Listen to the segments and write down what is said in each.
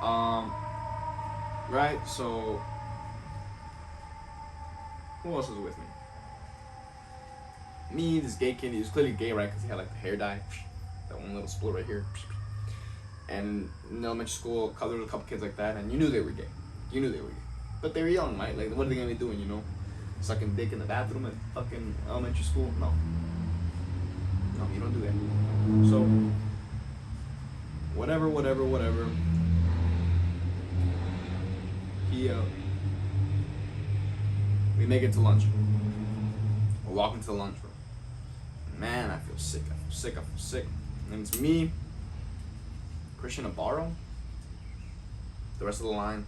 Um, right. So who else was with me? Me, this gay kid. He was clearly gay, right? Because he had like the hair dye, that one little split right here. And in elementary school, there was a couple kids like that, and you knew they were gay. You knew they were gay, but they were young, right? Like, what are they gonna be doing? You know, sucking dick in the bathroom at fucking elementary school? No, no, you don't do that. So, whatever. He, we make it to lunch. We're walking to the lunchroom. Man, I feel sick. I feel sick. And it's me, Christian Navarro, the rest of the line.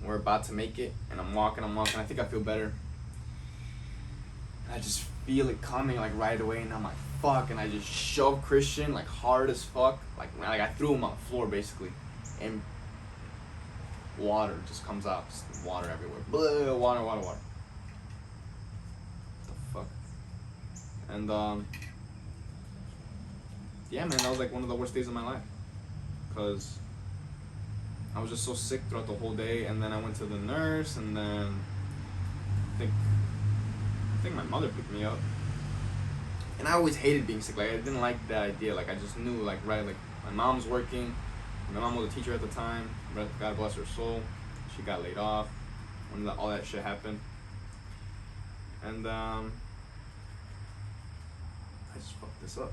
We're about to make it, and I'm walking. I think I feel better. I just feel it coming like right away, and I'm like, fuck, and I just shove Christian like hard as fuck. Like I threw him on the floor basically, and water just comes out. Just water everywhere. Blah, water. What the fuck? And yeah, man, that was like one of the worst days of my life, cause I was just so sick throughout the whole day, and then I went to the nurse, and then I think my mother picked me up. And I always hated being sick. Like, I didn't like that idea. Like, I just knew, like, right, like, my mom's working. My mom was a teacher at the time. God bless her soul. She got laid off when all that shit happened. And I just fucked this up.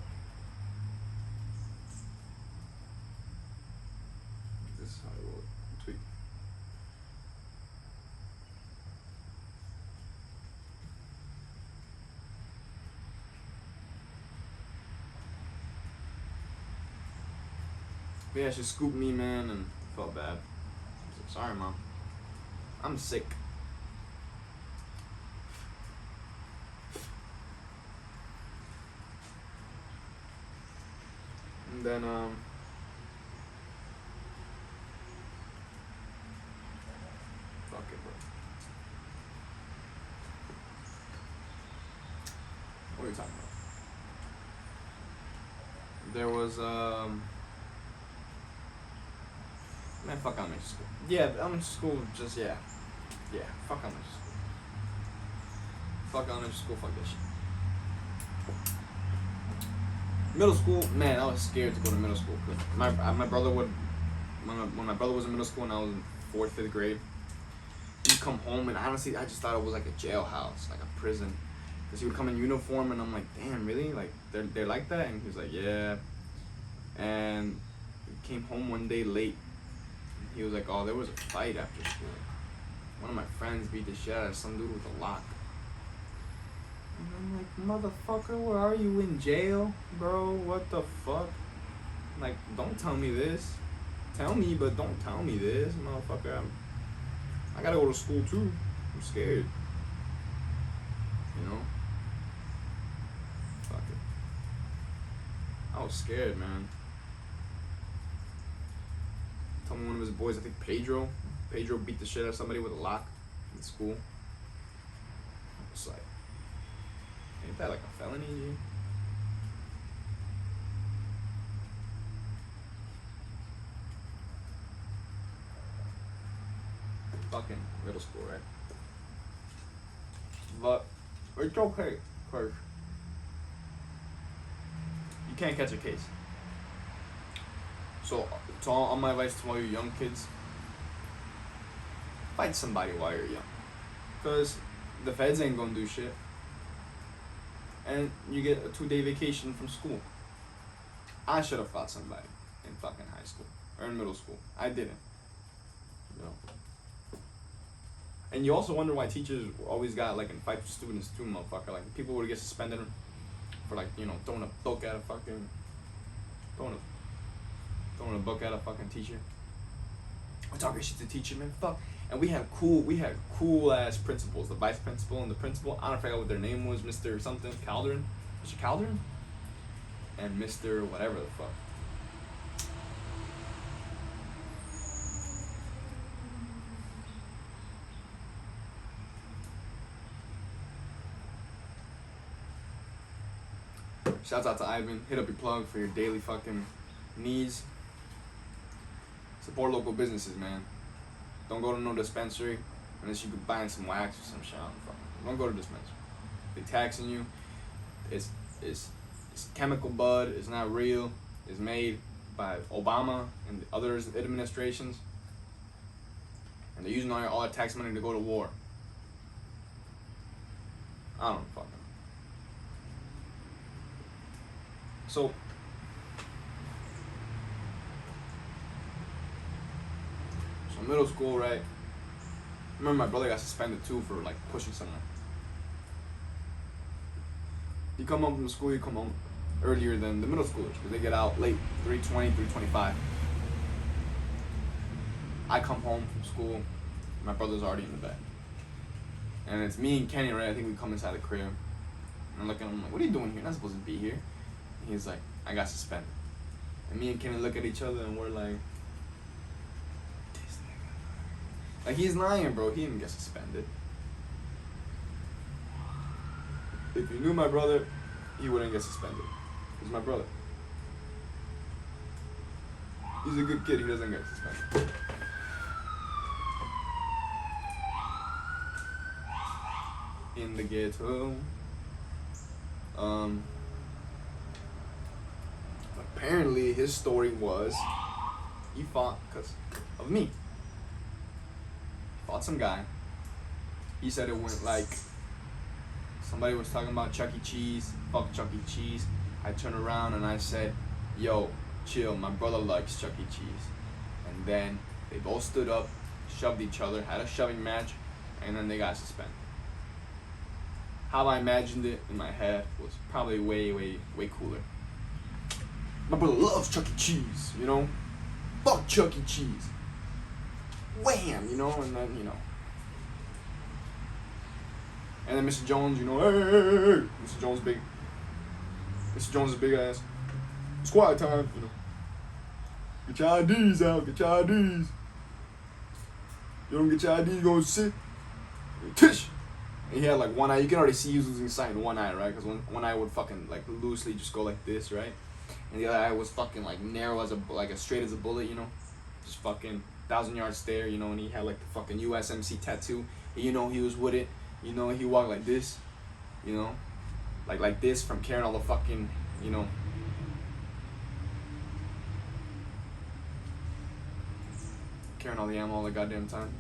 This is how I will tweet. But yeah, she scooped me, man, and I felt bad. I was like, sorry, Mom. I'm sick. And then, fuck it, bro. What are you talking about? There was, man, fuck elementary school. Yeah, elementary school, just, yeah, fuck elementary school. Fuck elementary school, fuck that shit. Middle school, man, I was scared to go to middle school. Cause my brother would, when my brother was in middle school and I was in 4th, 5th grade, he'd come home, and honestly, I just thought it was like a jailhouse, like a prison. Cause he would come in uniform, and I'm like, damn, really? Like, they're like that? And he was like, yeah. And he came home one day late. He was like, oh, there was a fight after school. One of my friends beat the shit out of some dude with a lock. And I'm like, motherfucker, where are you, in jail? Bro, what the fuck? Like, don't tell me this. Tell me, but don't tell me this, motherfucker. I gotta go to school too. I'm scared. You know? Fuck it. I was scared, man. Told me one of his boys, I think Pedro beat the shit out of somebody with a lock in school. I was like, ain't that like a felony, G? Fucking middle school, right? But it's okay, cause you can't catch a case. So all my advice to all you young kids, fight somebody while you're young. Because the feds ain't gonna do shit. And you get a 2-day vacation from school. I should have fought somebody in fucking high school. Or in middle school. I didn't. You know? And you also wonder why teachers always got like in fights with students too, motherfucker. Like people would get suspended for like, you know, throwing a book at a fucking throwing a book at a fucking teacher. We talking shit to teacher, man. Fuck. And we had cool ass principals. The vice principal and the principal. I don't forget what their name was. Mr. something Calderon. Mr. Calderon. And Mr. whatever the fuck. Shouts out to Ivan. Hit up your plug for your daily fucking needs. Support local businesses, man. Don't go to no dispensary unless you could buy some wax or some shit. Don't go to dispensary. They taxing you. It's chemical bud. It's not real. It's made by Obama and the other administrations, and they're using all our tax money to go to war. I don't fucking. So middle school, right? I remember my brother got suspended too for like pushing someone. You come home from school, you come home earlier than the middle schoolers because they get out late, 3:20, 3:25. I come home from school, my brother's already in the bed. And it's me and Kenny, right? I think we come inside the crib. And I'm looking at him like, what are you doing here? You're not supposed to be here. And he's like, I got suspended. And me and Kenny look at each other and we're like, this nigga. Like, he's lying, bro. He didn't get suspended. If you knew my brother, he wouldn't get suspended. He's my brother. He's a good kid. He doesn't get suspended. In the ghetto. Apparently his story was he fought because of me. He fought some guy. He said it went like somebody was talking about Chuck E. Cheese. Fuck Chuck E. Cheese. I turned around and I said, yo, chill, my brother likes Chuck E. Cheese. And then they both stood up, shoved each other, had a shoving match, and then they got suspended. How I imagined it in my head was probably way, way, way cooler. My brother loves Chuck E. Cheese, you know? Fuck Chuck E. Cheese. Wham, you know? And then, you know. And then Mr. Jones, you know, hey. Mr. Jones is big ass. It's quiet time, you know. Get your IDs out, get your IDs. You don't get your IDs, you gonna sit. Tish. And he had like one eye. You can already see he was losing sight in one eye, right? Because one eye would fucking like loosely just go like this, right? And the other eye was fucking like narrow as as straight as a bullet, you know? Just fucking 1,000-yard stare, you know? And he had like the fucking USMC tattoo. And you know he was with it. You know he walked like this, you know? Like this from carrying all the fucking, you know? Carrying all the ammo all the goddamn time.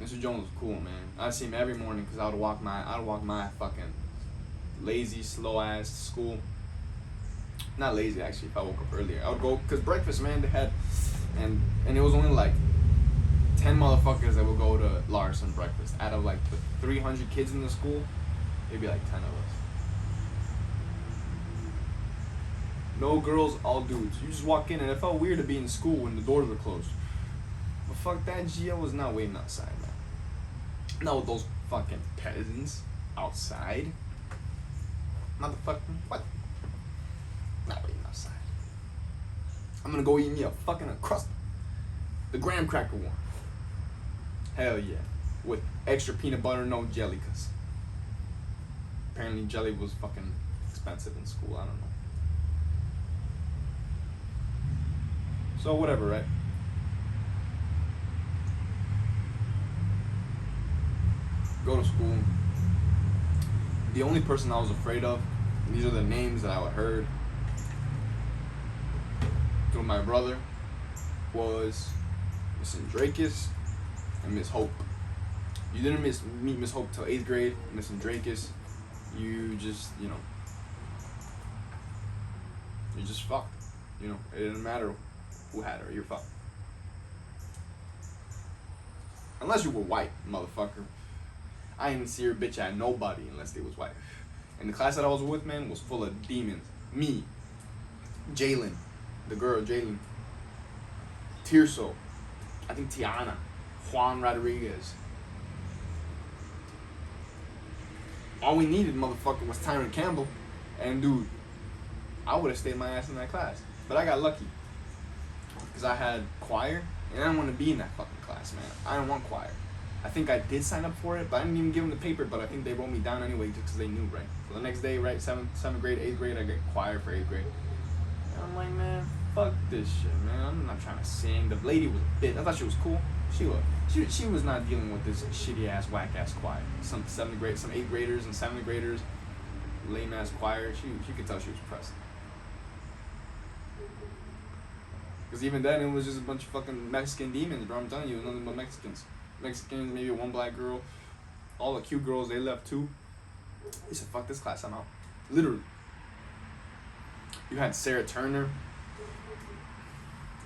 Mr. Jones was cool, man. I'd see him every morning because I would walk my fucking lazy, slow ass to school. Not lazy actually. If I woke up earlier, I would go because breakfast, man. They had, and it was only like 10 motherfuckers that would go to Larson breakfast. Out of like the 300 kids in the school, it'd be like 10 of us. No girls, all dudes. You just walk in, and it felt weird to be in school when the doors were closed. But fuck that, Gia was not waiting outside, man. Not with those fucking peasants outside. Motherfucking what? Not waiting outside. I'm gonna go eat me a fucking crust. The graham cracker one. Hell yeah. With extra peanut butter, no jelly, cause apparently jelly was fucking expensive in school. I don't know. So whatever, right? Go to school. The only person I was afraid of, and these are the names that I heard through my brother, was Miss Andrakis and Miss Hope. You didn't meet Miss Hope till 8th grade. Miss Andrakis, you just, you know, you just fucked. You know, it didn't matter who had her, you're fucked. Unless you were white, motherfucker. I didn't see her bitch at nobody unless they was white. And the class that I was with, man, was full of demons. Me, Jalen, the girl, Jalen, Tirso, I think Tiana, Juan Rodriguez. All we needed, motherfucker, was Tyron Campbell. And dude, I would have stayed my ass in that class. But I got lucky. Because I had choir, and I didn't want to be in that fucking class, man. I didn't want choir. I think I did sign up for it, but I didn't even give them the paper, but I think they wrote me down anyway just because they knew, right? So the next day, right, 7th grade, 8th grade, I get choir for 8th grade. And I'm like, man, this shit, man. I'm not trying to sing. The lady was a bitch. I thought she was cool. She was not dealing with this shitty ass, whack ass choir. Some 8th graders and 7th graders, lame ass choir. She could tell she was pressed. Because even then, it was just a bunch of fucking Mexican demons, bro. I'm telling you, nothing but Mexicans. Mexicans, maybe one black girl. All the cute girls, they left too. They said, fuck this class, I'm out. Literally. You had Sarah Turner.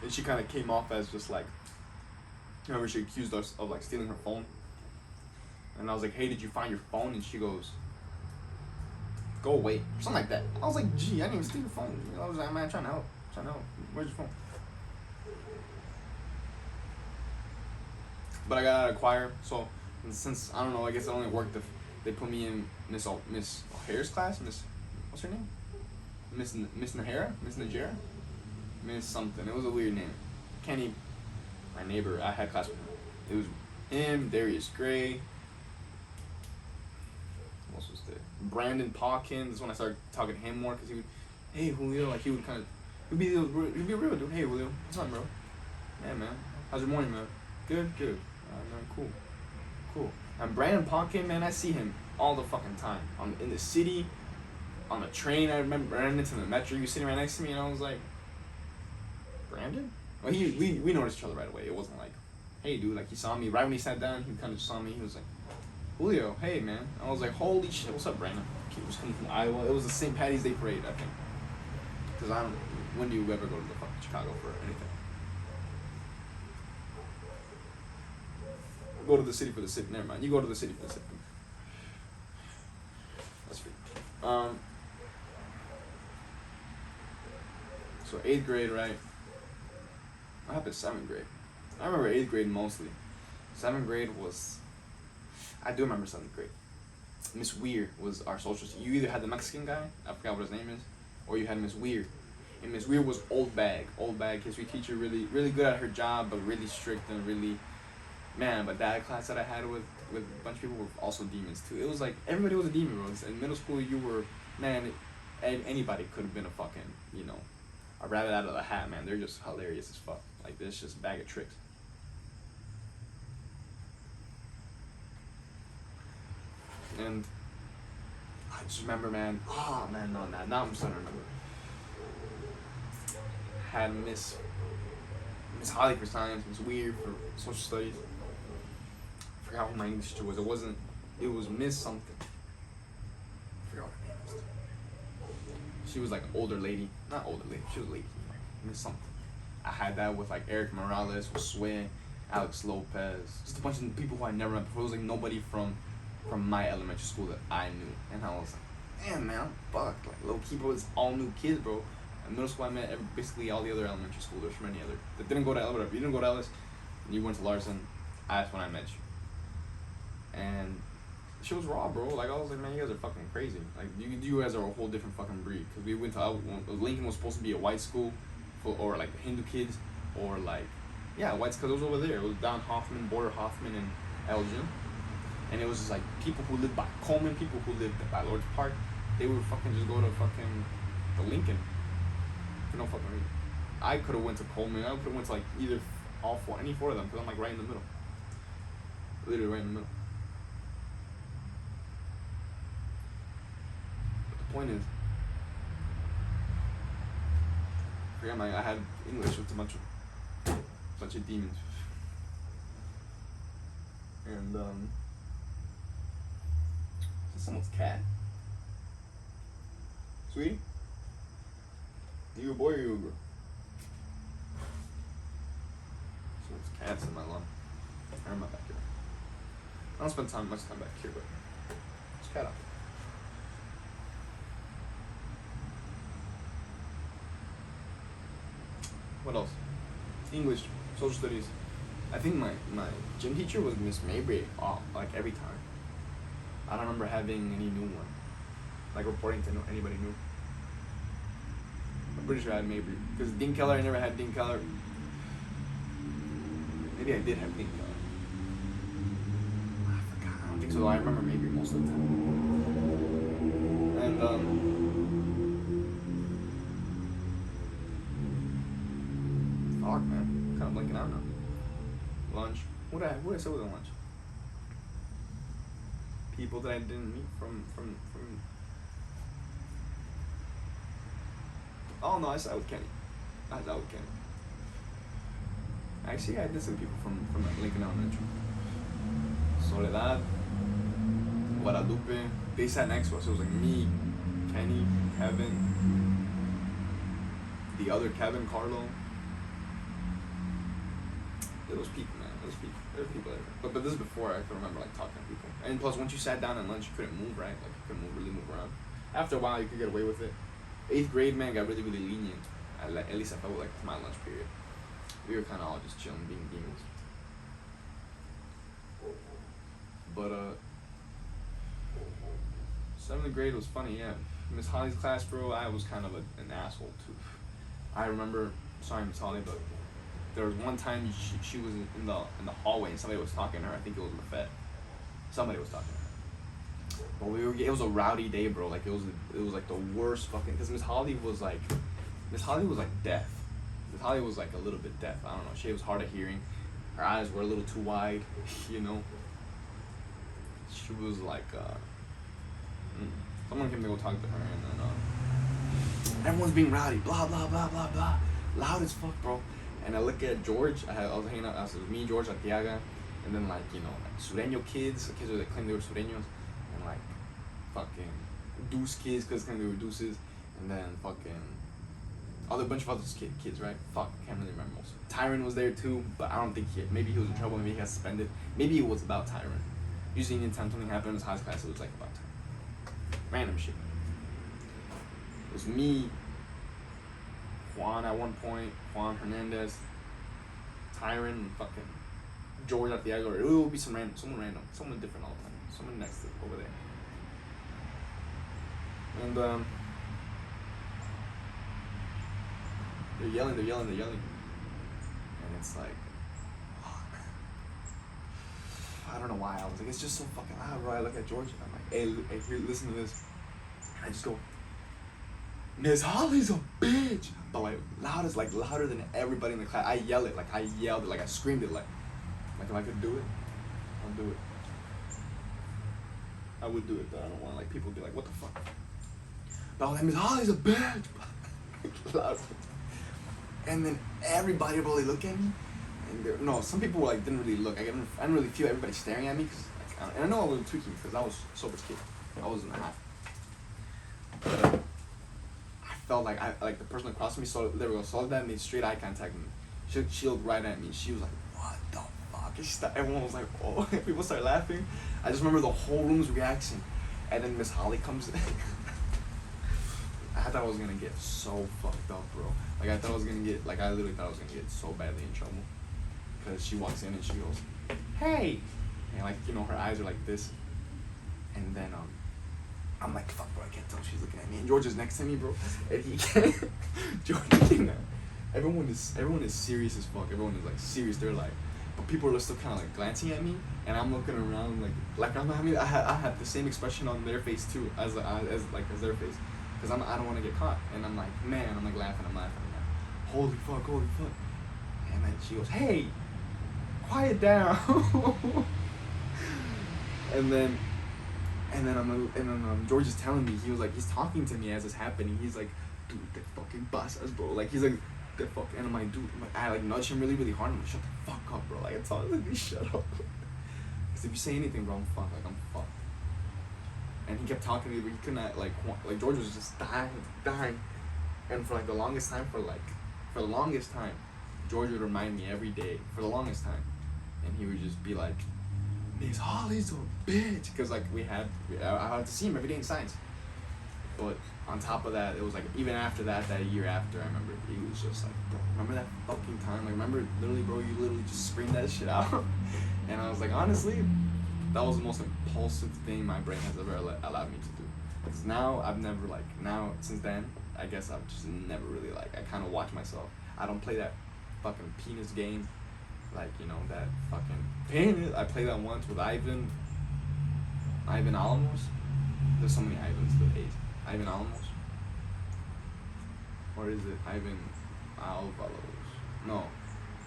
And she kind of came off as just like, remember she accused us of like stealing her phone. And I was like, hey, did you find your phone? And she goes, go away. Something like that. I was like, gee, I didn't even steal your phone. I was like, man, trying to help. Where's your phone? But I got out of choir, so since I don't know, I guess it only worked if they put me in Miss O'Hara's class. What's her name? Miss Nahara, Miss Najera, Miss something. It was a weird name. Kenny, my neighbor, I had class with him. It was him, Darius Gray. What else was there? Brandon Pawkins. This is when I started talking to him more, because he would, hey Julio, like he would kind of, he'd be a real dude. Hey Julio, what's up, bro? Yeah, man. How's your morning, man? Good. Man, cool. And Brandon Pawkins, man, I see him all the fucking time. In the city, on the train. I remember running into the metro. He was sitting right next to me, and I was like, Brandon? Well, we noticed each other right away. It wasn't like, hey, dude, like he saw me right when he sat down. He kind of just saw me. He was like, Julio, hey, man. I was like, holy shit, what's up, Brandon? He was coming from Iowa. It was the St. Patty's Day parade, I think. Because when do you ever go to the fucking Chicago for anything? Go to the city for the city. Never mind. You go to the city for the city. That's free. So 8th grade, right? What happened 7th grade? I remember 8th grade mostly. 7th grade was... I do remember 7th grade. Miss Weir was our social... You either had the Mexican guy, I forgot what his name is, or you had Miss Weir. And Miss Weir was old bag history teacher, really, really good at her job, but really strict and really... Man, but that class that I had with a bunch of people were also demons too. It was like, everybody was a demon, bro. In middle school, you were... Man, anybody could have been a fucking, you know... a rabbit out of the hat, man. They're just hilarious as fuck. Like, this just a bag of tricks. And I just remember, man. Oh, man, no, now I'm starting to remember. Had Miss Holly for science, Miss Weir for social studies. I forgot what my English teacher was. It was Miss something. I forgot what her name was. She was like an older lady. Not older lady, she was a lady. Miss something. I had that with like Eric Morales, Josue, Alex Lopez. Just a bunch of people who I never met before. It was like nobody from my elementary school that I knew. And I was like, damn, man, I'm fucked. Like, low key, bro, it's all new kids, bro. In middle school, I met basically all the other elementary schoolers from any other. That didn't go to Ellis, whatever. You didn't go to Ellis, and you went to Larson. That's when I met you. And she was raw, bro. Like, I was like, man, you guys are fucking crazy. Like, you guys are a whole different fucking breed. Because we went to, Lincoln was supposed to be a white school, or like Hindu kids, or like, yeah, whites, because it was over there. It was down Hoffman, border Hoffman and Elgin. And it was just like people who lived by Coleman, people who lived by Lord's Park, they would fucking just go to fucking the Lincoln. For no fucking reason. I could have went to Coleman. I could have went to like either any four of them, because I'm like right in the middle. Literally right in the middle. But the point is, I had English with a bunch of demons. And this is someone's cat. Sweetie? You a boy or you a girl? Someone's cat's in my lawn. Or in my backyard. I don't spend much time back here, but there's a cat out there. What else? English, social studies. I think my gym teacher was Miss Mabry, like every time. I don't remember having any new one, like reporting to anybody new. I'm pretty sure I had Mabry, because Dean Keller, I never had Dean Keller. Maybe I did have Dean Keller. I forgot. I don't think so. I remember Mabry most of the time. And I'm blanking out now. Lunch. What did I say was on lunch? People that I didn't meet from. Oh no, I sat with Kenny. Actually, I did some people from Lincoln Elementary. Soledad, Guadalupe. They sat next to us. It was like me, Kenny, Kevin, the other Kevin, Carlo. There was people, man. There were people there. But this is before I could remember like talking to people. And plus, once you sat down at lunch, you couldn't move, right? Like you couldn't really move around. After a while, you could get away with it. 8th grade, man, got really lenient. At least I felt like my lunch period. We were kind of all just chilling, being demons. But 7th grade was funny, yeah. Miss Holly's class, bro, I was kind of an asshole too. I remember, sorry Miss Holly, but there was one time she was in the hallway and somebody was talking to her. I think it was Lafette. Somebody was talking to her. But it was a rowdy day, bro. Like it was like the worst fucking. Because Miss Holly was like deaf. Miss Holly was like a little bit deaf. I don't know. She was hard of hearing. Her eyes were a little too wide. You know. She was like. Someone came to go talk to her, and then everyone's being rowdy. Blah blah blah blah blah. Loud as fuck, bro. And I look at George. I was hanging out. It was me, George, Arteaga, and then like Sureño kids that claimed they were Sureños, and like fucking Deuce kids because claimed they were Deuces, and then fucking other bunch of other kids, right? Fuck, can't really remember most. Tyron was there too, but I don't think maybe he was in trouble. Maybe he got suspended. Maybe it was about Tyron. Usually anytime something happened in his high class, it was like about Tyron. Random shit. It was me, Juan at one point, Juan Hernandez, Tyron, and fucking George at the Aguilar. It will be someone random, someone different all the time, someone next to over there. And they're yelling, and it's like, oh man, I don't know why. I was like, it's just so fucking loud, bro. I look at George, and I'm like, hey, here, listen to this. And I just go, Miss Holly's a bitch, but like louder than everybody in the class. I yelled it, like I screamed it, like if I could do it, I'll do it. I would do it, but I don't want like people to be like, what the fuck? But I was like, Miss Holly's a bitch. Loud. And then everybody really look at me, and some people like didn't really look. I didn't really feel everybody staring at me, and I know I was tweaking because I was a sober kid. I wasn't a half. But I felt like the person across from me saw that, made straight eye contact with me. She looked right at me. She was like, what the fuck? Everyone was like, oh. People started laughing. I just remember the whole room's reaction. And then Miss Holly comes in. I thought I was gonna get so fucked up, bro. I literally thought I was gonna get so badly in trouble. Cause she walks in and she goes, hey! And her eyes are like this. And then, I'm like, fuck, bro, I can't tell she's looking at me. And George is next to me, bro. And he can't. George can't. Everyone is serious as fuck. Everyone is like serious. They're like, but people are still kind of like glancing at me, and I'm looking around I have the same expression on their face too as their face, cause I don't want to get caught. And I'm like, man, I'm like laughing. I'm like, holy fuck. And then she goes, hey, quiet down. And then George is telling me, he's talking to me as it's happening. He's like, dude, that fucking bust us, bro. Like, he's like, that fuck. And I'm like, dude, I like nudge him really, really hard. I'm like, shut the fuck up, bro. Like, I told him, like, shut up. Because if you say anything, bro, I'm fucked. Like, I'm fucked. And he kept talking to me, but he couldn't, like George was just dying. And for the longest time, George would remind me every day, for the longest time. And he would just be like, Miss Holly's a bitch. Because, I had to see him every day in science. But on top of that, it was like, even after that year after, I remember, he was just like, bro, remember that fucking time? Like, remember, bro, you literally just screamed that shit out. And I was like, honestly, that was the most impulsive thing my brain has ever allowed me to do. Because now, since then, I guess I've just never really, I kind of watch myself. I don't play that fucking penis game. That fucking penis. I played that once with Ivan Alamos. There's so many Ivans to eight. Ivan Alamos? Or is it Ivan Alvalos? No.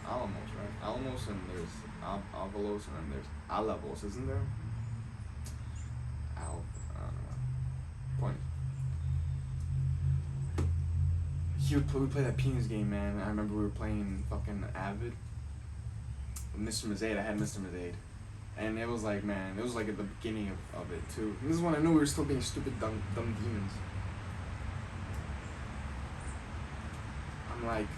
Alamos, right? Alamos, and there's Avalos, and then there's Alamos, isn't there? I don't know. Point. We play that penis game, man. I remember we were playing fucking Avid. Mr. Mazade, I had Mr. Mazade. And it was like, man, it was like at the beginning of it, too. And this is when I knew we were still being stupid, dumb demons. I'm like,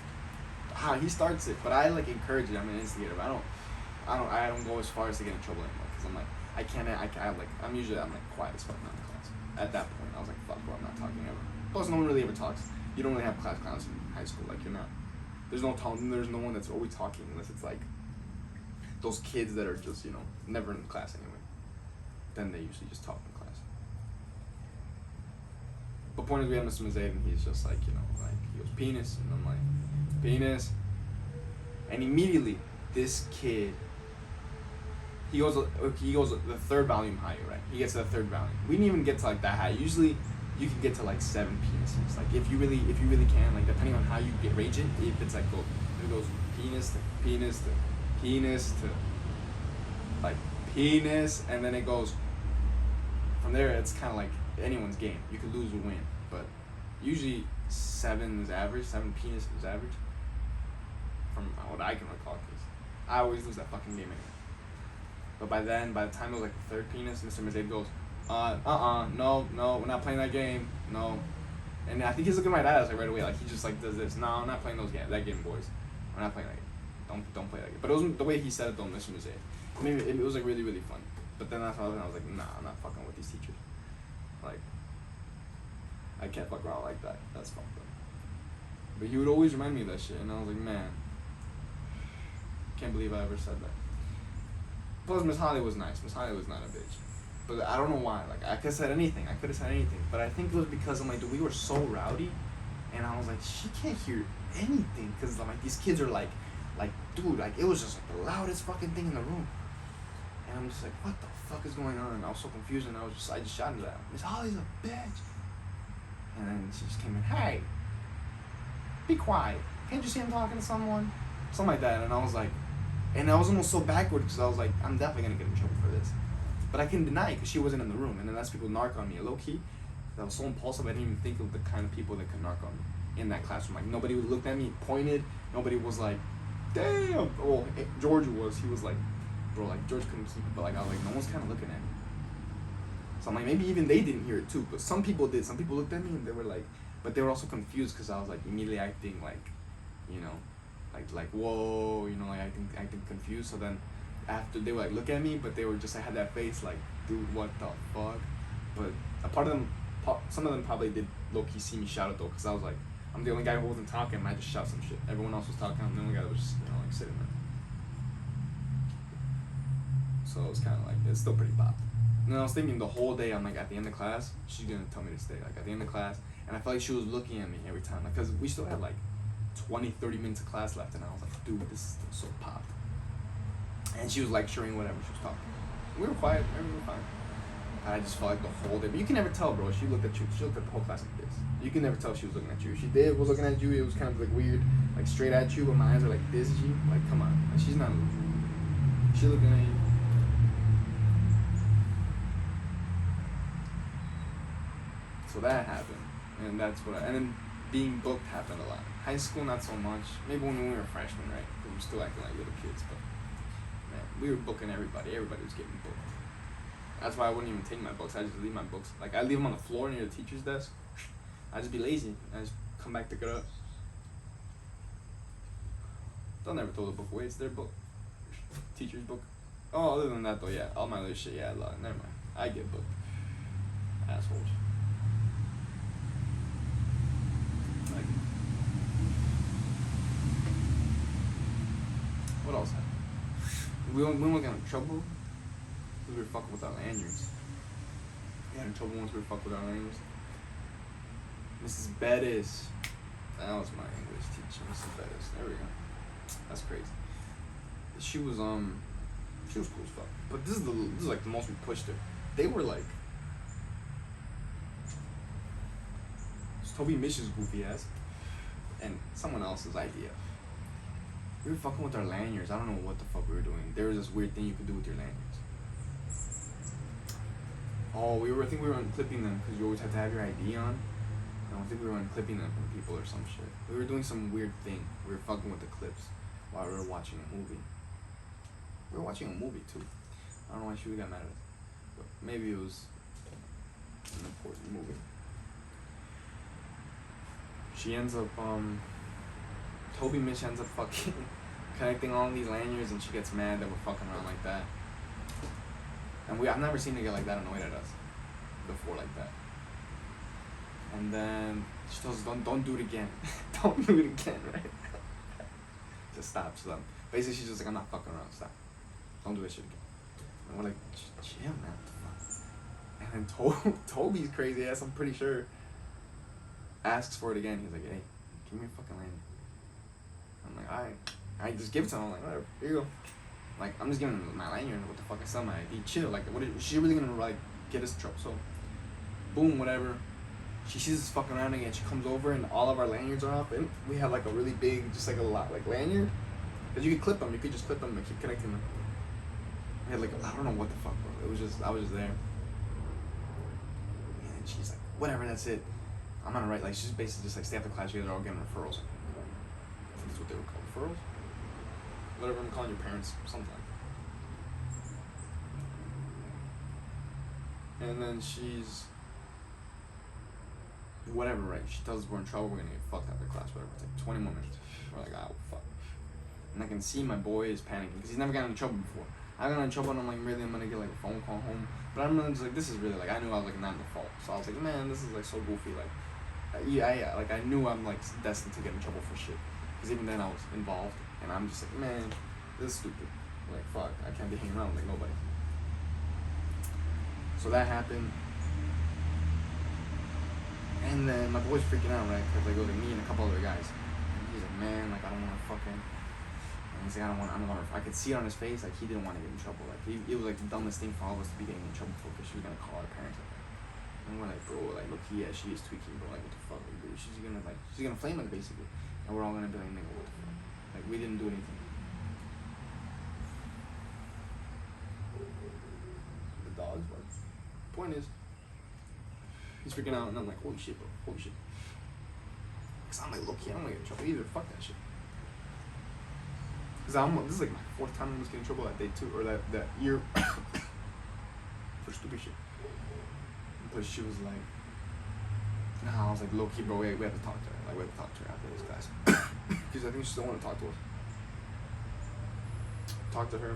he starts it, but I like encourage it. I'm an instigator. But I don't go as far as to get in trouble anymore. Because I'm like, I'm usually quiet as fuck now in class. At that point, I was like, fuck, bro, I'm not talking ever. Plus, no one really ever talks. You don't really have class clowns in high school. Like, you're not. There's no one that's always talking unless it's like those kids that are just, never in class anyway. Then they usually just talk in class. But point is, we had Mr. Mazade, and he's just like, he goes, penis. And I'm like, penis. And immediately, this kid, he goes the third volume higher, right? He gets to the third volume. We didn't even get to like that high. Usually, you can get to like 7 penises. Like if you really can, like depending on how you rage it, if it's like it goes penis to penis to penis to like penis, and then it goes from there. It's kind of like anyone's game. You could lose or win, but usually 7 is average. 7 penis is average, from what I can recall. Cause I always lose that fucking game anyway. But by the time it was like the third penis, Mr. Mazade goes, no, we're not playing that game, no. And I think he's looking at my dad like right away, like he just like does this. No, I'm not playing that game, boys. We're not playing that game. Don't play that game. But it wasn't the way he said it though, Mr. Mazade. I mean, it was like really, really fun. But then that's when I was like, nah, I'm not fucking with these teachers. Like, I can't fuck around like that. That's fucked up. But he would always remind me of that shit, and I was like, man, can't believe I ever said that. Plus, Miss Holly was nice. Miss Holly was not a bitch. But I don't know why. Like, I could have said anything. But I think it was because I'm like, dude, we were so rowdy. And I was like, she can't hear anything. Because, like, these kids are like, dude, like, it was just like the loudest fucking thing in the room. And I'm just like, what the fuck is going on? And I was so confused. And I just shouted at her, Miss Holly's a bitch. And then she just came in, hey, be quiet. Can't you see I'm talking to someone? Something like that. And I was like, and I was almost so backward because I was like, I'm definitely going to get in trouble for this. But I couldn't deny it because she wasn't in the room. And then that's people narc on me. Low key, that was so impulsive, I didn't even think of the kind of people that could narc on me in that classroom. Like, nobody looked at me, pointed. Nobody was like, damn. Well, George was. He was like, bro, like, George couldn't keep it. But, like, I was like, no one's kind of looking at me. So I'm like, maybe even they didn't hear it too. But some people did. Some people looked at me and they were like, but they were also confused because I was like immediately acting like, like whoa, like acting confused. So then after they would like look at me, but they were just, I had that face like, dude, what the fuck? But some of them probably did low-key see me shout it though, because I was like, I'm the only guy who wasn't talking, I just shout some shit. Everyone else was talking, I'm the only guy that was just, like sitting there. So it was kind of like, it's still pretty pop. And then I was thinking the whole day, I'm like, at the end of class, she's gonna tell me to stay, like at the end of class, and I felt like she was looking at me every time, like, cause we still had like 20-30 minutes of class left, and I was like, dude, this is still so popped. And she was lecturing whatever she was talking. We were quiet, everything was fine. And I just felt like the whole day, but you can never tell, bro. She looked at you. She looked at the whole class like this. You can never tell she was looking at you. If she was looking at you, it was kind of like weird, like straight at you, but my eyes are like this, G. Like, come on, like, she's not looking. She's looking at you. So that happened, and that's what. And then being booked happened a lot. High school, not so much. Maybe when we were freshmen, right? Because we were still acting like little kids, but man, we were booking everybody. Everybody was getting booked. That's why I wouldn't even take my books. I just leave my books. Like, I leave them on the floor near the teacher's desk. I just be lazy. I just come back to pick it up. They'll never throw the book away. It's their book. Teacher's book. Oh, other than that though, yeah, all my other shit, yeah, never mind. I get booked. Assholes. Like, what else happened? We won't get in trouble because we were fucking with our lanyards. We got in trouble once we were fucking with our lanyards. Mrs. Bettis. That was my English teacher, Mrs. Bettis. There we go. That's crazy. She was cool as fuck. But this is like the most we pushed her. They were like, it's Toby Mish's goofy ass and someone else's idea. We were fucking with our lanyards. I don't know what the fuck we were doing. There was this weird thing you could do with your lanyards. Oh, I think we were unclipping them because you always have to have your ID on. I think we were unclipping them from people or some shit. We were doing some weird thing. We were fucking with the clips while we were watching a movie. We were watching a movie too. I don't know why she got mad at us. But maybe it was an important movie. She ends up, Toby Mitch ends up fucking connecting all these lanyards, and she gets mad that we're fucking around like that. And I've never seen her get like that annoyed at us before like that. And then she tells us, don't do it again. Don't do it again, right? Just stop. So basically, she's just like, I'm not fucking around. Stop. Don't do this shit again. And we're like, chill, man. And then Toby's crazy ass, I'm pretty sure, asks for it again. He's like, hey, give me your fucking lanyard. I'm like, alright. I just give it to him. I'm like, whatever. Here you go. Like, I'm just giving him my lanyard. What the fuck? I sell my ID. Chill. Like, what is she really gonna like get us in trouble? So, boom, whatever. She sees us fucking around again. She comes over and all of our lanyards are off, and we have like a really big, just like a lot, like lanyard. Cause you could clip them. You could just clip them and keep connecting them. We had like, I don't know what the fuck, bro. It was just, I was just there. And she's like, whatever, that's it. I'm gonna write, like, she's basically just like, stay after class, you guys are all getting referrals. I think that's what they were called, referrals? Whatever I'm calling your parents, something like that. And then she's, whatever, right? She tells us we're in trouble, we're gonna get fucked after class, whatever. It's like 20 more minutes. We're like, oh, fuck. And I can see my boy is panicking because he's never gotten in trouble before. I got in trouble and I'm like, really, I'm gonna get like a phone call home. But I'm just like, this is really like, I knew I was like not in the fault. So I was like, man, this is like so goofy. Like, yeah, like I knew I'm like destined to get in trouble for shit. Because even then I was involved. And I'm just like, man, this is stupid. Like, fuck, I can't be hanging around with like nobody. So that happened. And then my boy's freaking out, right? Because like, it was like me and a couple other guys. And he's like, man, like, I don't want to fucking. And he's like, I could see it on his face, like, he didn't want to get in trouble. Like, it was like the dumbest thing for all of us to be getting in trouble for, because she was going to call our parents. And we're like, bro, like, look, yeah, she is tweaking, bro. Like, what the fuck, like, dude? She's going to flame us, basically. And we're all going to be like, nigga, what the fuck? Like, we didn't do anything. The dogs, but point is, he's freaking out, and I'm like, holy shit, bro, holy shit. Because I'm like, look, yeah, I'm going to get in trouble either. Fuck that shit. Because this is like my 4th time I was getting in trouble that day too, or that year for stupid shit. But she was like, nah, I was like, low key, bro, we have to talk to her. Like, we have to talk to her after this class. Because I think she still want to talk to us. Talk to her.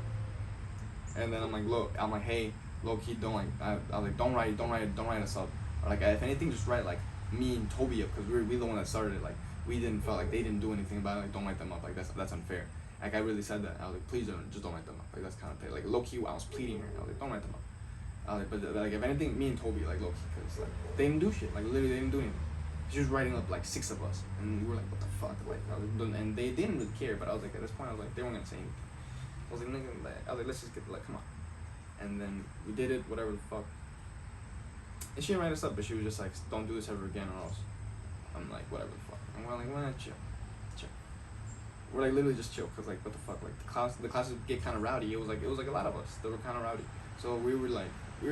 And then I'm like, look, hey, low key, don't like, I was like, don't write us up. Or like, if anything, just write like me and Toby up, because we the one that started it. Like, we didn't feel like they didn't do anything about it. Like, don't write them up. Like, that's unfair. Like, I really said that. I was like, please just don't write them up. Like, that's kind of like low-key, I was pleading her. I was like, don't write them up. I was like, but like, if anything, me and Toby, like, low-key, because like, they didn't do shit. Like, literally, they didn't do anything. She was writing up like 6 of us, and we were like, what the fuck? Like, and they didn't really care, but I was like, at this point, I was like, they weren't gonna say anything. I was like, nigga, I was like, let's just get, like, come on. And then we did it, whatever the fuck. And she didn't write us up, but she was just like, don't do this ever again, or else. I'm like, whatever the fuck. And we're like, well, chill. We're like literally just chill, cause like, what the fuck, like the classes get kind of rowdy. It was like a lot of us that were kind of rowdy. So we were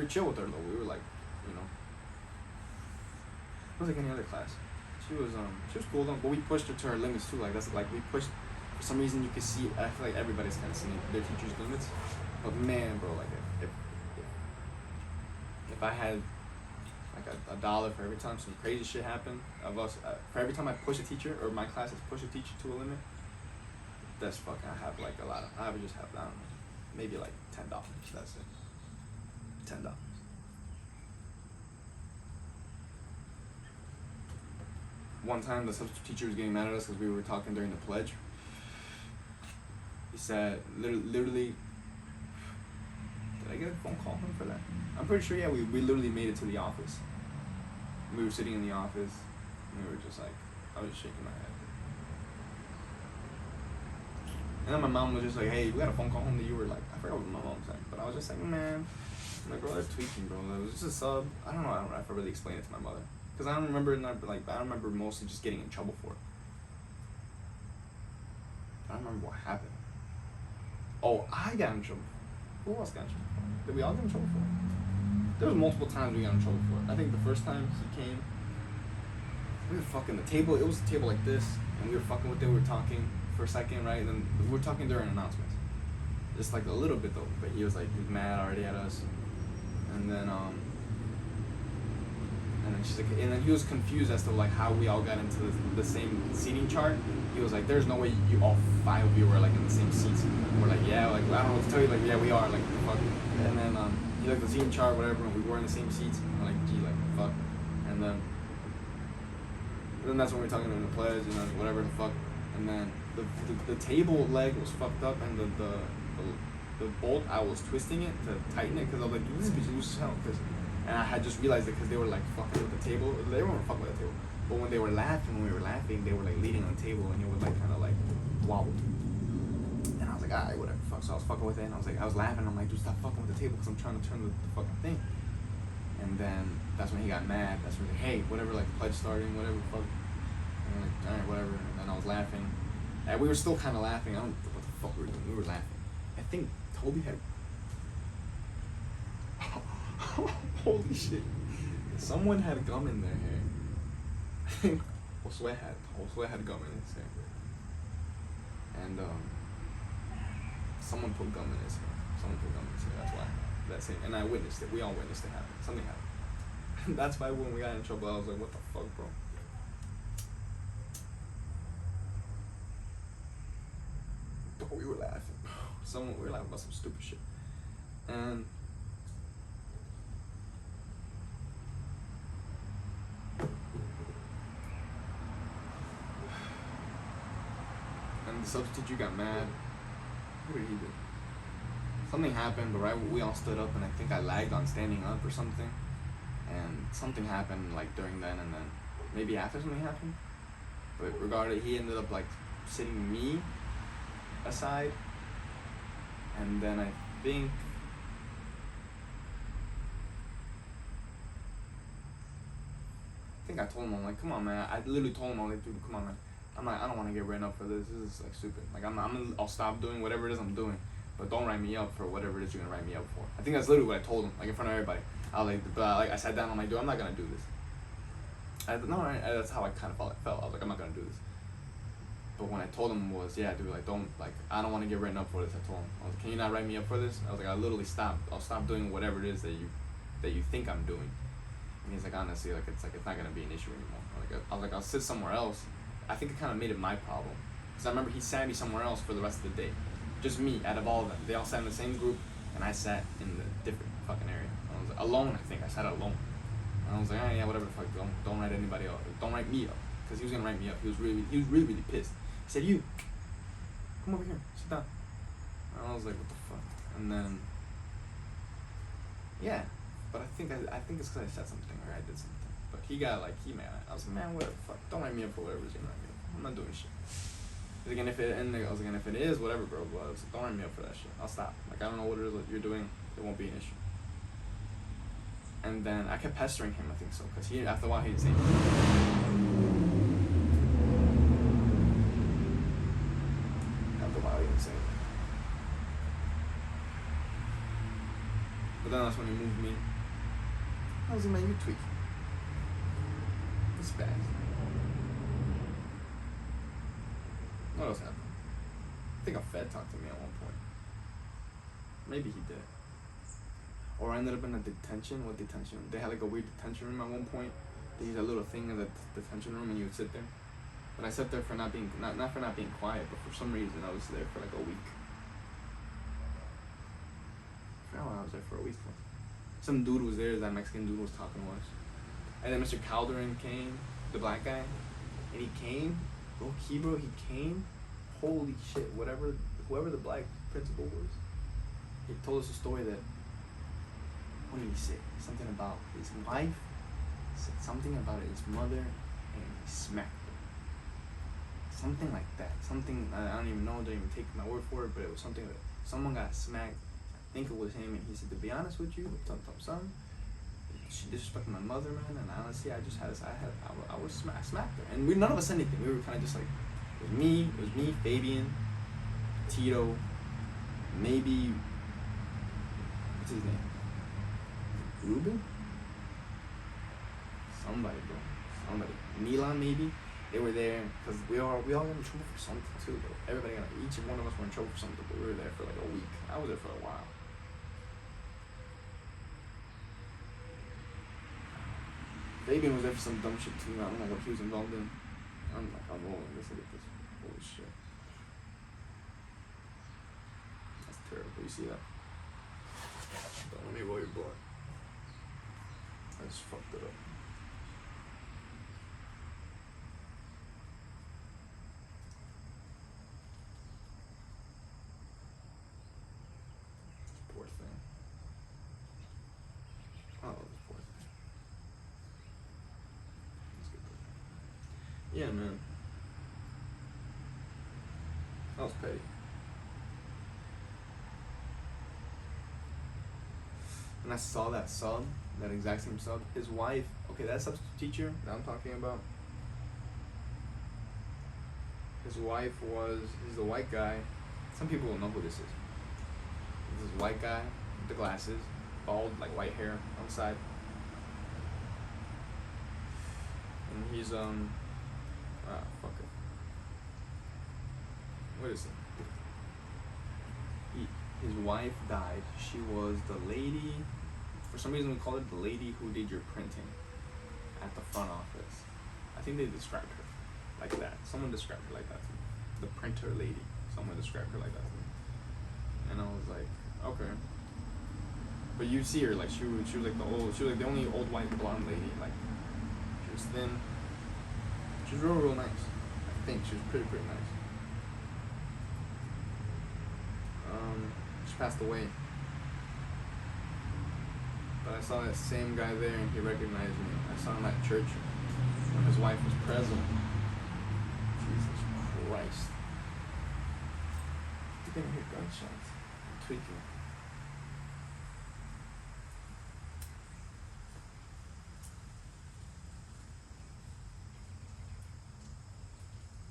chill with her though. We were like, you know, it was like any other class. She was cool though, but we pushed her to her limits too. Like, that's like, we pushed, for some reason you could see, I feel like everybody's kind of seeing their teachers' limits. But man, bro, like if I had like a $1 for every time some crazy shit happened of us, for every time I push a teacher, or my class has pushed a teacher to a limit, that's fucking, I have like a lot of, I would just have, I don't know, maybe like $10, that's it. $10. One time the substitute teacher was getting mad at us because we were talking during the pledge. He said, literally, did I get a phone call from him for that? I'm pretty sure, yeah, we literally made it to the office. We were sitting in the office, and we were just like, I was just shaking my head. And then my mom was just like, hey, we got a phone call home that you were like, I forgot what my mom said, but I was just like, man, I'm like, bro, they're tweaking, bro. It was just a sub. I don't know if I really explained it to my mother. Because I don't remember, mostly just getting in trouble for it. I don't remember what happened. Oh, I got in trouble. Who else got in trouble for? Did we all get in trouble for it? There was multiple times we got in trouble for it. I think the first time he came, we were fucking the table. It was a table like this, and we were fucking with it. We were talking for a second, right? And then we were talking during announcements, just like a little bit though. But he was mad already at us, and then she's like, and then he was confused as to like how we all got into the same seating chart. He was like, "There's no way you all 5 of you were like in the same seats." And we're like, "Yeah, like I don't know what to tell you, like yeah, we are, like fuck." And then he like the seating chart, whatever, and we were in the same seats. And we're like, "Gee, like fuck," and then that's when we were talking to him, the pledge, and then whatever the fuck. And then the table leg was fucked up, and the bolt, I was twisting it to tighten it because I was like, this bitch loose as hell. And I had just realized it because they were like fucking with the table. They weren't fucking with the table, but when we were laughing, they were like leaning on the table, and it would like kind of like wobble. And I was like, alright, whatever, fuck. So I was fucking with it, and I was laughing. I'm like, dude, stop fucking with the table because I'm trying to turn the fucking thing. And then that's when he got mad. That's when he was like, hey, whatever, like the pledge starting, whatever, fuck. And I'm like, alright, whatever. And then I was laughing. And we were still kind of laughing. I don't know what the fuck we were doing. We were laughing. I think Toby had. Holy shit. Someone had gum in their hair. I think Josue had gum in his hair. And someone put gum in his hair. That's why. That's it. And I witnessed it. We all witnessed it happen. Something happened. That's why when we got in trouble, I was like, what the fuck, bro? But we were laughing. We were laughing about some stupid shit. And the substitute teacher got mad. What did he do? Something happened, but right, we all stood up, and I think I lagged on standing up or something. And something happened like during then, and then maybe after something happened. But regardless, he ended up like sitting me aside, and then I think I told him, I'm like, come on, man. I literally told him, I'm like, dude, come on, man. I don't want to get written up for this. This is like stupid. Like I'll stop doing whatever it is I'm doing, but don't write me up for whatever it is you're gonna write me up for. I think that's literally what I told him, like in front of everybody. I sat down. I'm like, dude, I'm not gonna do this. That's how I kind of felt. I was like, I'm not gonna do this. But when I told him was, yeah, dude, like I don't want to get written up for this. I told him, I was like, can you not write me up for this? I was like, I'll stop doing whatever it is that you think I'm doing. And he's like, honestly, like it's not gonna be an issue anymore. I was like, I'll sit somewhere else. I think it kind of made it my problem, because I remember he sat me somewhere else for the rest of the day, just me out of all of them. They all sat in the same group, and I sat in the different fucking area. I was like, alone. I think I sat alone. And I was like, yeah, whatever. Fuck, don't write anybody up. Don't write me up, because he was gonna write me up. He was really pissed. He said, you come over here, sit down. And I was like, what the fuck? And then yeah, but I think it's because I said something or I did something. But he mad. I was like, man, whatever, fuck. Don't write me up for whatever you're gonna write me up for. I'm not doing shit. I was like, if it is, whatever, bro. But I was like, don't write me up for that shit. I'll stop. Like, I don't know what it is that you're doing. It won't be an issue. And then I kept pestering him, I think so, because after a while he didn't say anything. After a while he didn't say anything. But then that's when he moved me. I was like, man, you tweaking. It's bad. What else happened? I think a Fed talked to me at one point. Maybe he did. Or I ended up in a detention. What detention? They had like a weird detention room at one point. They used a little thing in the detention room, and you would sit there. But I sat there for not for not being quiet, but for some reason I was there for like a week. I forgot why I was there for a week for. Some dude was there. That Mexican dude was talking to us. And then Mr. Calderon came, the black guy, and he came. He came. Holy shit! Whoever the black principal was, he told us a story that. What did he say? Something about his wife. Said something about his mother, and he smacked her. Something like that. Something I don't even know. Don't even take my word for it. But it was something that someone got smacked. I think it was him, and he said, to be honest with you, something. She disrespected my mother, man, and honestly, I smacked her, and none of us said anything. We were kind of just like, it was me, Fabian, Tito, maybe, what's his name? Ruben? Somebody, bro. Somebody. Milan, maybe? They were there because we all got in trouble for something too, bro. Everybody got, each one of us were in trouble for something, but we were there for like a week. I was there for a while. Fabian was there for some dumb shit too. I don't know what he was involved in. I'm rolling. Let's look at this. Holy shit. That's terrible. You see that? Don't let me roll your blood. I just fucked it up. Poor thing. Oh, this poor thing. Let's get that. Yeah, man. That was petty. And I saw that sub, that exact same sub. His wife, okay, that substitute teacher that I'm talking about. His wife he's a white guy. Some people will know who this is. This is a white guy with the glasses, bald, like white hair on the side. And he's, fuck it. What is it? His wife died. She was the lady, for some reason we call it the lady who did your printing at the front office. I think they described her like that. Someone described her like that to me. The printer lady. Someone described her like that to me. And I was like, okay. But you see her, like she was like the only old white blonde lady. Like she was thin. She was real nice. I think she was pretty nice. She passed away. But I saw that same guy there and he recognized me. I saw him at church when his wife was present. Jesus Christ. You can hear gunshots. I'm tweaking.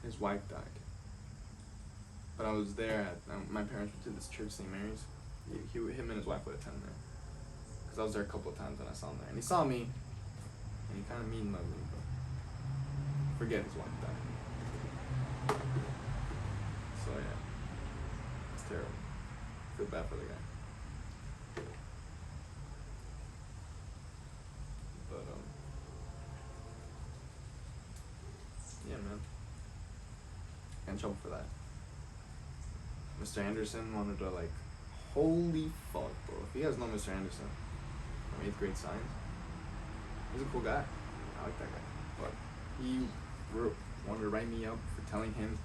His wife died. But I was there at, my parents went to this church, St. Mary's. Him and his wife would attend there. Because I was there a couple of times and I saw him there. And he saw me, and he kind of mean mugged me, but forget his wife died. So yeah, it's terrible. I feel bad for the guy. But yeah, man. Got in trouble for that. Mr. Anderson wanted to like, holy fuck, bro. If you guys know Mr. Anderson from 8th grade science, he's a cool guy. I like that guy. But he wanted to write me up for telling him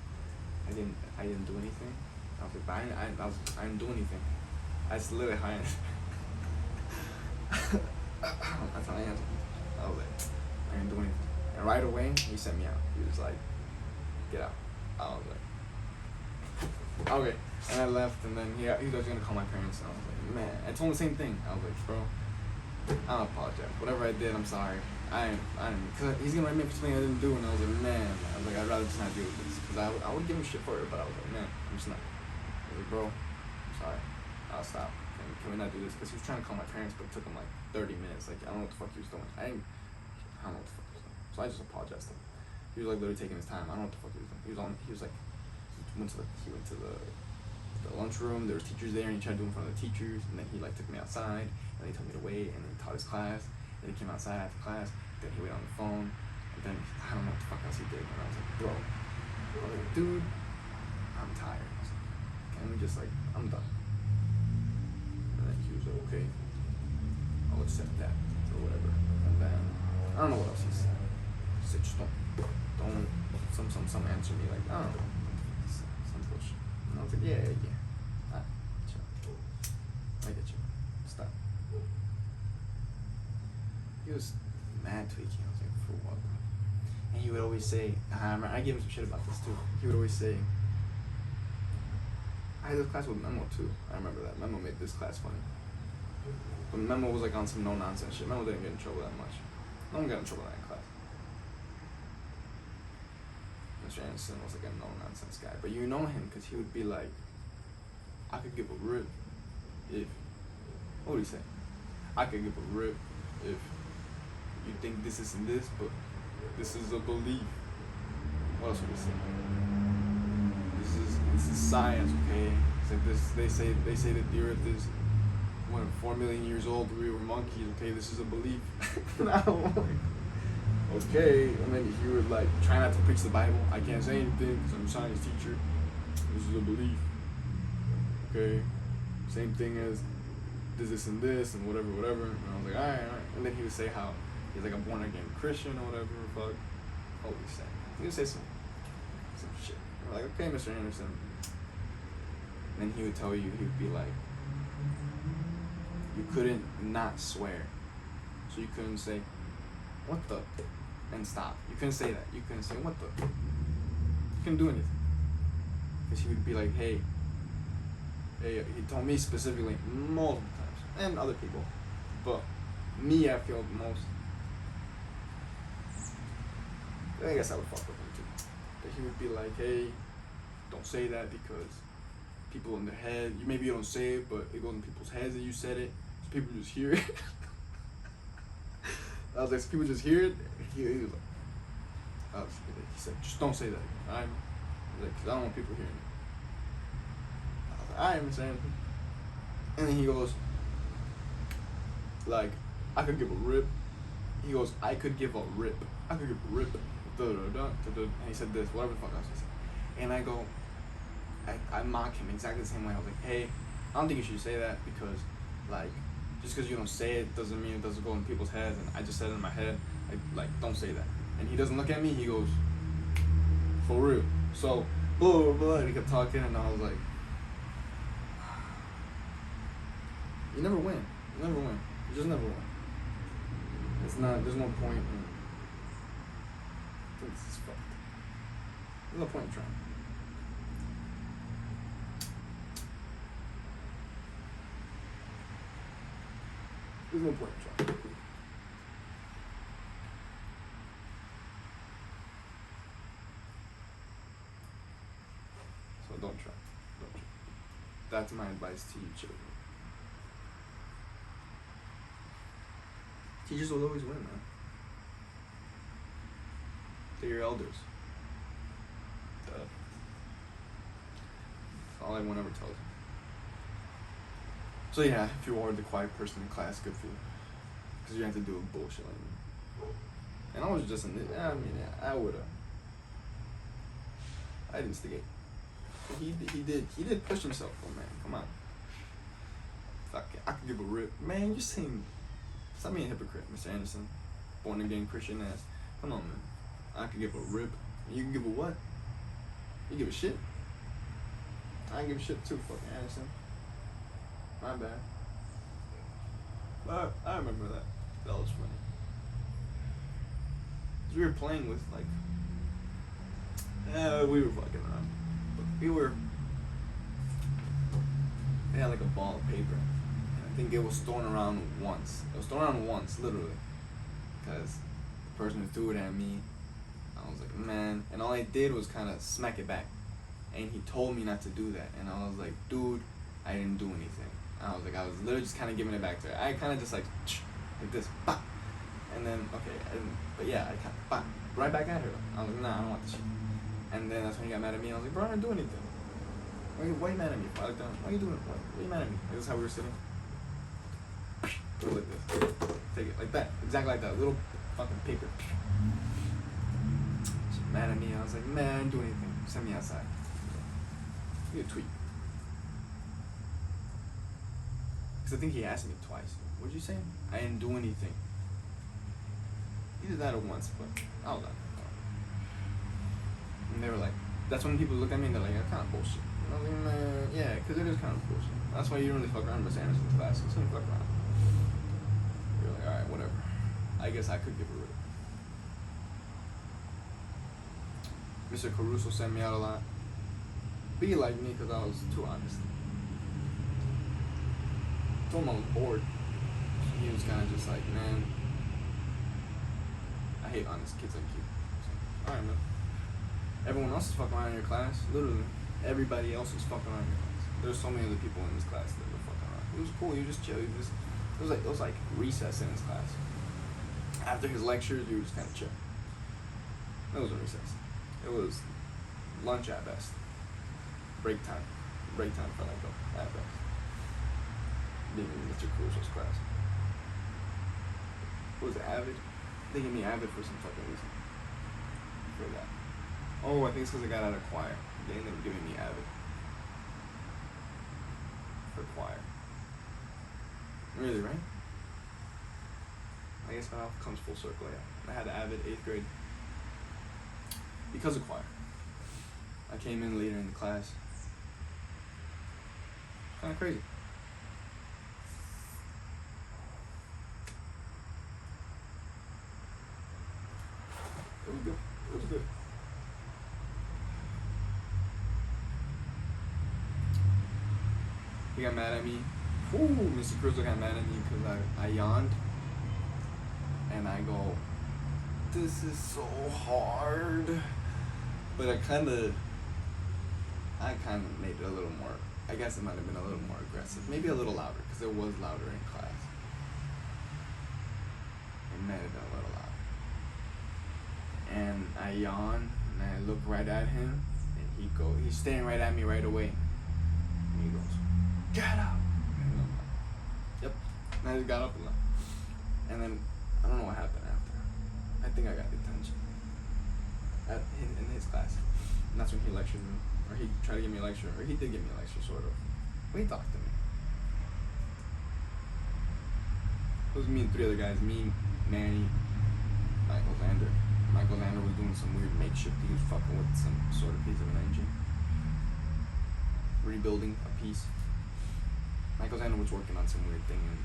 I didn't do anything. I was like, but I didn't do anything. I just literally hired. That's how I answered. I was like, I didn't do anything. And right away, he sent me out. He was like, get out. I was like, okay. And I left, and then he was gonna call my parents, and I was like, man. I told him the same thing. I was like, bro, I don't apologize. Whatever I did, I'm sorry. I didn't, cause he's gonna write me for something I didn't do, and I was like, man. I was like, I'd rather just not deal with this, cause I would give him shit for it, but I was like, man, I'm just not. I was like, bro, I'm sorry. I'll stop. Can we not do this? Cause he was trying to call my parents, but it took him like 30 minutes. Like, I don't know what the fuck he was doing. I don't know what the fuck he was doing. So I just apologized to him. He was like literally taking his time. I don't know what the fuck he was doing. He was like, he went to the lunchroom. There was teachers there, and he tried to do it in front of the teachers. And then he like took me outside, and then he told me to wait, and then he taught his class. Then he came outside after class. Then he waited on the phone. And then I don't know what the fuck else he did. And I was like, bro, dude, I'm tired. I was like, can we just like, I'm done. And then he was like, okay, I'll accept that or whatever. And then I don't know what else he said. He said, just don't some answer me like, I don't know, some bullshit. And I was like, yeah. Chill. I get you. Stop. He was mad tweaking. I was like, for what, bro? And he would always say, I gave him some shit about this too. He would always say, I had this class with Memo too. I remember that. Memo made this class funny. But Memo was like on some no nonsense shit. Memo didn't get in trouble that much. No one got in trouble in that class. Mr. Anderson was like a no nonsense guy. But you know him because he would be like, I could give a rip if, what do you say? I could give a rip if you think this is and this, but this is a belief. What else would he say? This is science, okay? It's like this. They say that the Earth is 4 million years old. We were monkeys, okay? This is a belief. And I'm like, okay. And then he would like try not to preach the Bible. I can't say anything because I'm a science teacher. This is a belief, okay? Same thing as this and this and whatever. And I was like, all right. And then he would say how he's like a born again Christian or whatever. Fuck. Holy shit. He would say some shit. We're like, okay, Mr. Anderson. And then he would tell you, he would be like, you couldn't not swear. So you couldn't say, what the? And stop. You couldn't say that. You couldn't say, what the? You couldn't do anything. Because he would be like, hey, he told me specifically multiple times, and other people, but me, I feel most. I guess I would fuck with him too. But he would be like, hey, don't say that because people in their head, maybe you don't say it, but it goes in people's heads that you said it, so people just hear it. I was like, so people just hear it? He was like, he said, just don't say that. I'm like, cause I don't want people hearing it. I was like, I am saying. And then he goes, like, I could give a rip. He goes, I could give a rip. I could give a rip. And he said this, whatever the fuck else he said. And I go, I mock him exactly the same way. I was like, hey, I don't think you should say that because, like, just because you don't say it doesn't mean it doesn't go in people's heads. And I just said it in my head, like, don't say that. And he doesn't look at me. He goes, for real. So, blah, blah, blah. And he kept talking, and I was like, you never win. You never win. You just never win. It's not, there's no point in, this is fucked. There's no point in trying. There's no point in trying. So don't try. Don't try. That's my advice to you children. Teachers will always win, man. They're your elders. That's all anyone ever tells you. So yeah, if you are the quiet person in class, good for you. Because you have to do a bullshit like me. And I was just I would've. I'd instigate. He did push himself, though, man. Come on. Fuck it. I could give a rip. Man, you're saying, stop being a hypocrite, Mr. Anderson. Born again Christian ass. Come on, man. I could give a rip. You can give a what? You give a shit? I can give a shit too, fucking Anderson. My bad. But I remember that. That was funny. Cause we were playing with like, we were fucking around. But they had like a ball of paper. And I think it was thrown around once. It was thrown around once, literally. Because the person who threw it at me, I was like, man. And all I did was kind of smack it back. And he told me not to do that. And I was like, dude, I didn't do anything. I was literally just kind of giving it back to her. I kind of just like this, bah! And then, okay, but yeah, I kind of, right back at her. I was like, nah, I don't want this shit. And then that's when he got mad at me. I was like, bro, I didn't do anything. Why are you mad at me? I looked down, why are you doing it? Why are you mad at me? This is how we were sitting. Go like this. Take it, like that. Exactly like that. Little fucking paper. She's mad at me. I was like, man, I didn't do anything. Send me outside. Give me a tweet. Because I think he asked me twice. What'd you say? I didn't do anything. He did that once, but I was like, and they were like, that's when people look at me and they're like, that's kind of bullshit. And I was like, man, yeah, because it is kind of bullshit. That's why you don't really fuck around with Miss Anderson's class. You don't fuck around. You're like, alright, whatever. I guess I could give a rip. Mr. Caruso sent me out a lot. Be like me because I was too honest. I told him I was bored. He was kind of just like, man, I hate honest kids like you. So, alright, man. Everyone else is fucking around in your class. Literally. Everybody else is fucking around in your class. There's so many other people in this class that were fucking around. It was cool. He was just chill. It was like recess in his class. After his lectures, you were just kind of chill. It wasn't recess. It was lunch at best. Break time. Break time for like at best. Being in Mr. Crusoe's class. What was it, Avid? They gave me Avid for some fucking reason. For that. Oh, I think it's because I got out of choir. They ended up giving me Avid. For choir. Really, right? I guess now it comes full circle, yeah. I had Avid 8th grade. Because of choir. I came in later in the class. Kind of crazy. It was good. It was good. He got mad at me. Ooh, Mr. Crusoe got mad at me because I yawned. And I go, this is so hard. But I kind of made it a little more, I guess it might have been a little more aggressive. Maybe a little louder, because it was louder in class. It might have been a little louder. And I yawn, and I look right at him, and he's staring right at me right away. And he goes, get up! And I'm like, yep. And I just got up and left. And then, I don't know what happened after. I think I got detention. In his class. And that's when he lectured me. Or he tried to give me a lecture. Or he did give me a lecture, sort of. But he talked to me. It was me and 3 other guys. Me, Manny, Michael Xander. Michael Xander was doing some weird makeshift. He was fucking with some sort of piece of an engine. Rebuilding a piece. Michael Xander was working on some weird thing in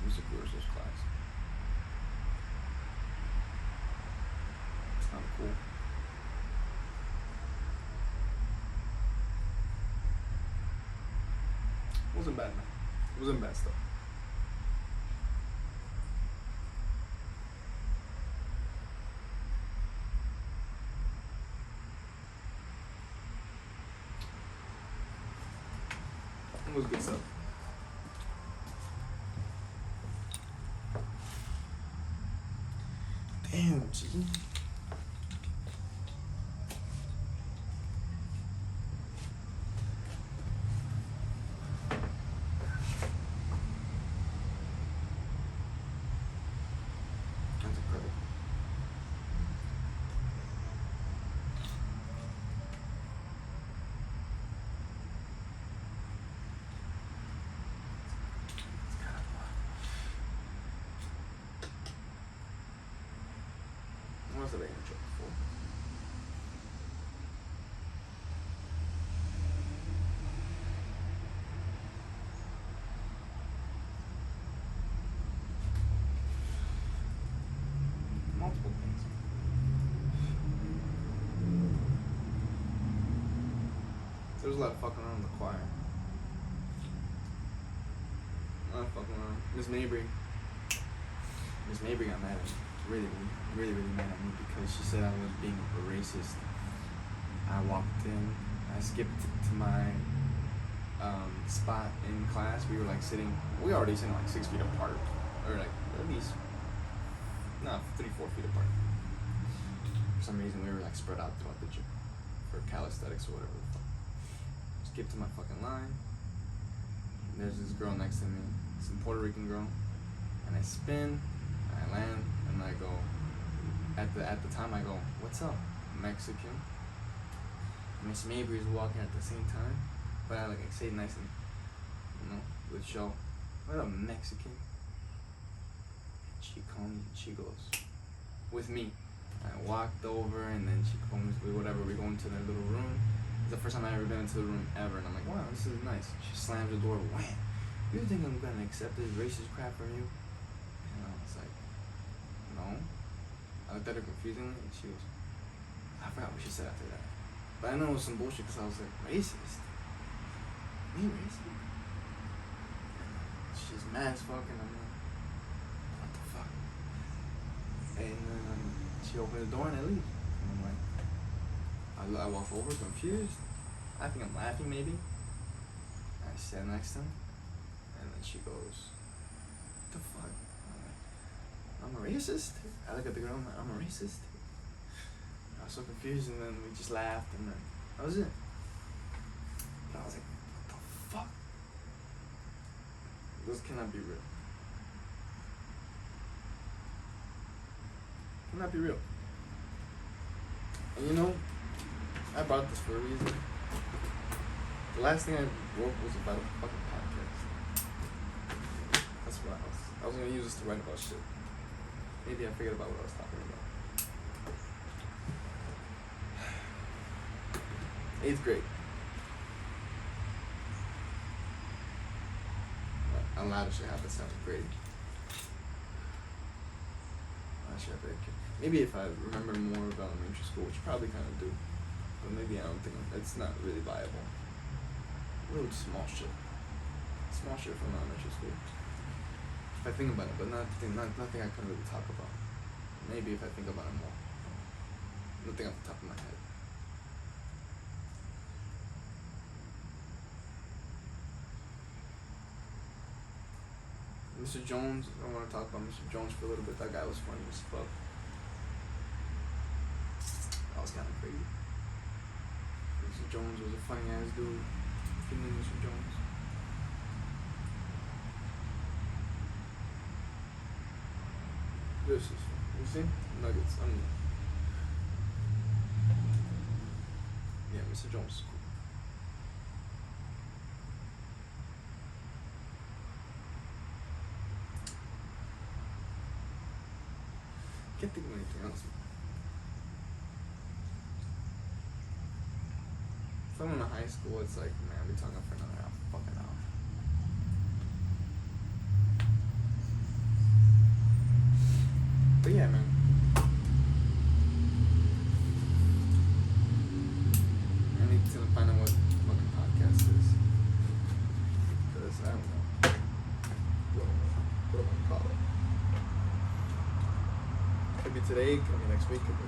Mr. Crusoe's class. It's kind of cool. It wasn't bad, man. It wasn't bad stuff. It was good stuff. Damn, G. That's incredible. What else have I been in trouble for? Multiple things. There was a lot of fucking around in the choir. A lot of fucking around. Miss Mabry got mad at me. Really mad at me because she said I was being a racist. I walked in, I skipped to my spot in class. We were like we already sitting like 6 feet apart, or like at least, 3-4 feet apart. For some reason we were like spread out throughout the gym for calisthenics or whatever. Skip to my fucking line. There's this girl next to me, some Puerto Rican girl, and I spin, I land, and I go. At the time I go, what's up, Mexican? Miss Mabry's walking at the same time, but I say nice and, with show. What up, Mexican? She comes, she goes, with me. I walked over, and then she comes with whatever. We go into that little room. It's the first time I've ever been into the room ever, and I'm like, wow, this is nice. She slams the door, wham. You think I'm gonna accept this racist crap from you? And I was like, no. I looked at her confusingly, and she goes, I forgot what she said after that. But I know it was some bullshit because I was like, racist? Me racist? She's mad as fuck, and I'm like, what the fuck? And she opened the door and I leave. And I'm like, I walk over confused. I think I'm laughing maybe. I sat next to him, and then she goes, "What the fuck?" I'm a racist. I look at the girl. I'm a racist. I was so confused, and then we just laughed, and then that was it. But I was like, "What the fuck? This cannot be real. Cannot be real." And you know, I brought this for a reason. The last thing I wrote was about a fucking podcast. That's what I was gonna use this to write about shit. Maybe I figured about what I was talking about. 8th grade. A lot of shit happened 7th grade. A lot of shit happened. Maybe if I remember more of elementary school, which I probably kind of do, but maybe I don't think it's not really viable. Little small shit from elementary school. If I think about it, but nothing I can really talk about. Maybe if I think about it more. Nothing off the top of my head. Mr. Jones, I want to talk about Mr. Jones for a little bit. That guy was funny as fuck. That was kind of crazy. Mr. Jones was a funny ass dude. If you knew Mr. Jones. This is, you see? Nuggets. Yeah, Mr. Jones is cool. Can't think of anything else. If I'm in high school, it's like, man, I'll be talking for another fucking hour. But yeah, man. I need to find out what fucking podcast is. Because I don't know. What do I call it? Could be today, could be next week, could be